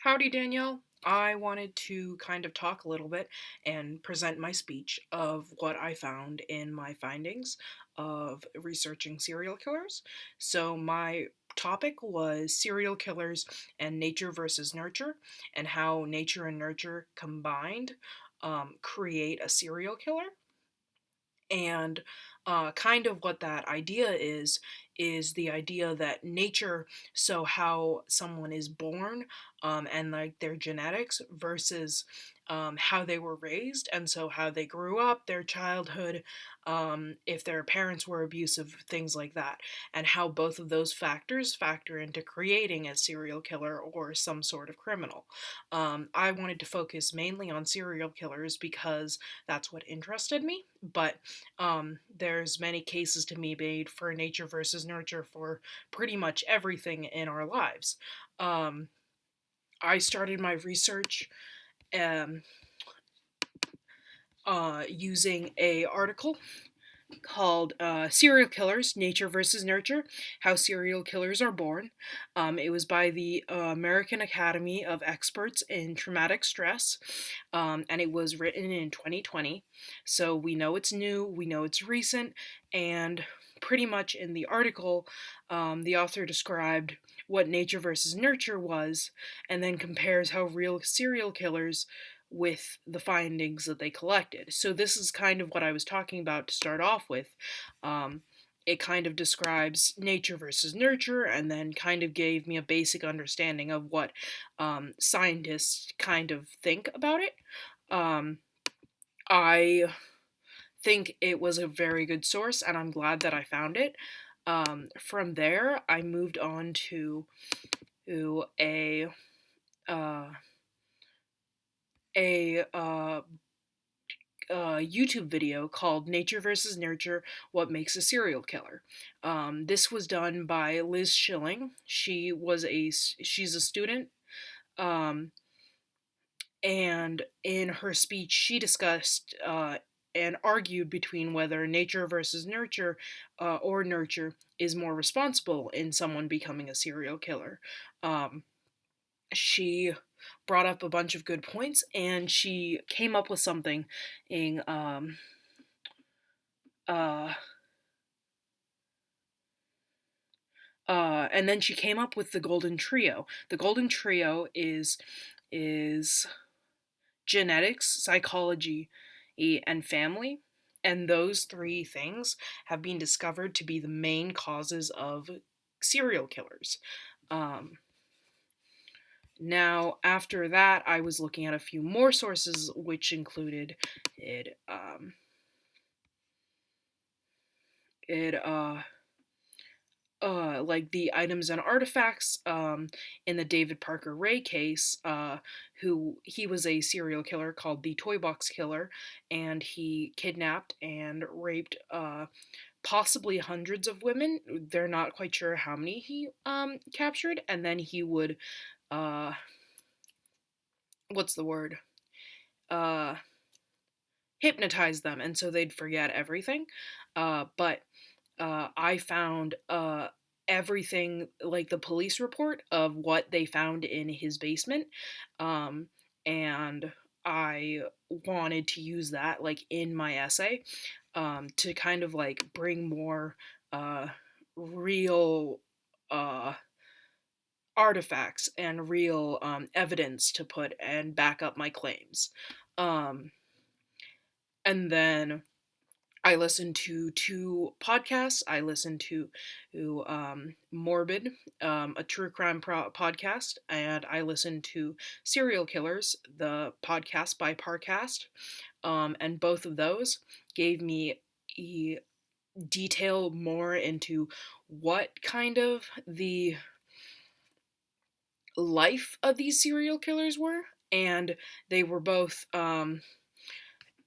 Howdy, Danielle. I wanted to kind of talk a little bit and present my speech of what I found in my findings of researching serial killers. So, my topic was serial killers and nature versus nurture, and how nature and nurture combined create a serial killer. And kind of what that idea is the idea that nature, so how someone is born, and like their genetics versus how they were raised, and so how they grew up, their childhood, if their parents were abusive, things like that, and how both of those factors factor into creating a serial killer or some sort of criminal. I wanted to focus mainly on serial killers because that's what interested me, but there's many cases to be made for nature versus nurture for pretty much everything in our lives. Um, I started my research um, using a article called Serial Killers, Nature versus Nurture, How Serial Killers Are Born. It was by the American Academy of Experts in Traumatic Stress, and it was written in 2020. So we know it's new, we know it's recent, and pretty much in the article, the author described what nature versus nurture was, and then compares how real serial killers with the findings that they collected. So this is kind of what I was talking about to start off with. Um, it kind of describes nature versus nurture, and then kind of gave me a basic understanding of what scientists kind of think about it. Um, I think it was a very good source, and I'm glad that I found it. From there, I moved on to uh, a YouTube video called Nature versus Nurture, What Makes a Serial Killer. This was done by Liz Schilling. She's a student, um, and in her speech, she discussed and argued between whether nature versus nurture, or nurture is more responsible in someone becoming a serial killer. She brought up a bunch of good points, and she came up with something in uh, and then she came up with the golden trio. The golden trio is genetics, psychology, and family. And those three things have been discovered to be the main causes of serial killers. Um, Now, after that, I was looking at a few more sources, which included it, it like the items and artifacts in the David Parker Ray case, who he was a serial killer called the Toy Box Killer, and he kidnapped and raped possibly hundreds of women. They're not quite sure how many he captured, and then he would uh, what's the word? Uh, Hypnotize them, and so they'd forget everything. But I found everything, like the police report of what they found in his basement, um, and I wanted to use that like in my essay, to kind of like bring more real uh, artifacts and real evidence to put and back up my claims. Um, and then I listen to two podcasts. I listen to Morbid, a true crime podcast, and I listen to Serial Killers, the podcast by Parcast. And both of those gave me a detail more into what kind of the life of these serial killers were, and they were both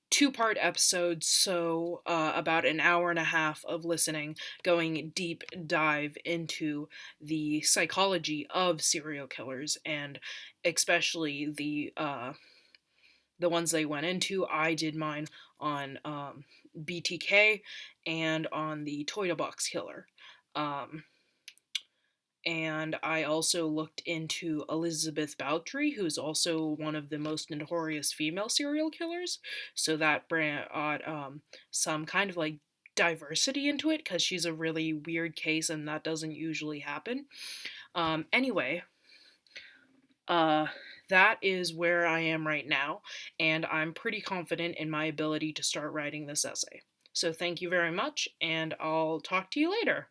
two-part episodes, so about an hour and a half of listening, going deep dive into the psychology of serial killers, and especially the ones they went into. I did mine on BTK and on the Toy Box Killer. Um, And I also looked into Elizabeth Bowdry, who's also one of the most notorious female serial killers. So that brought some kind of like diversity into it because she's a really weird case and that doesn't usually happen. Anyway, uh, that is where I am right now, and I'm pretty confident in my ability to start writing this essay. So thank you very much, and I'll talk to you later.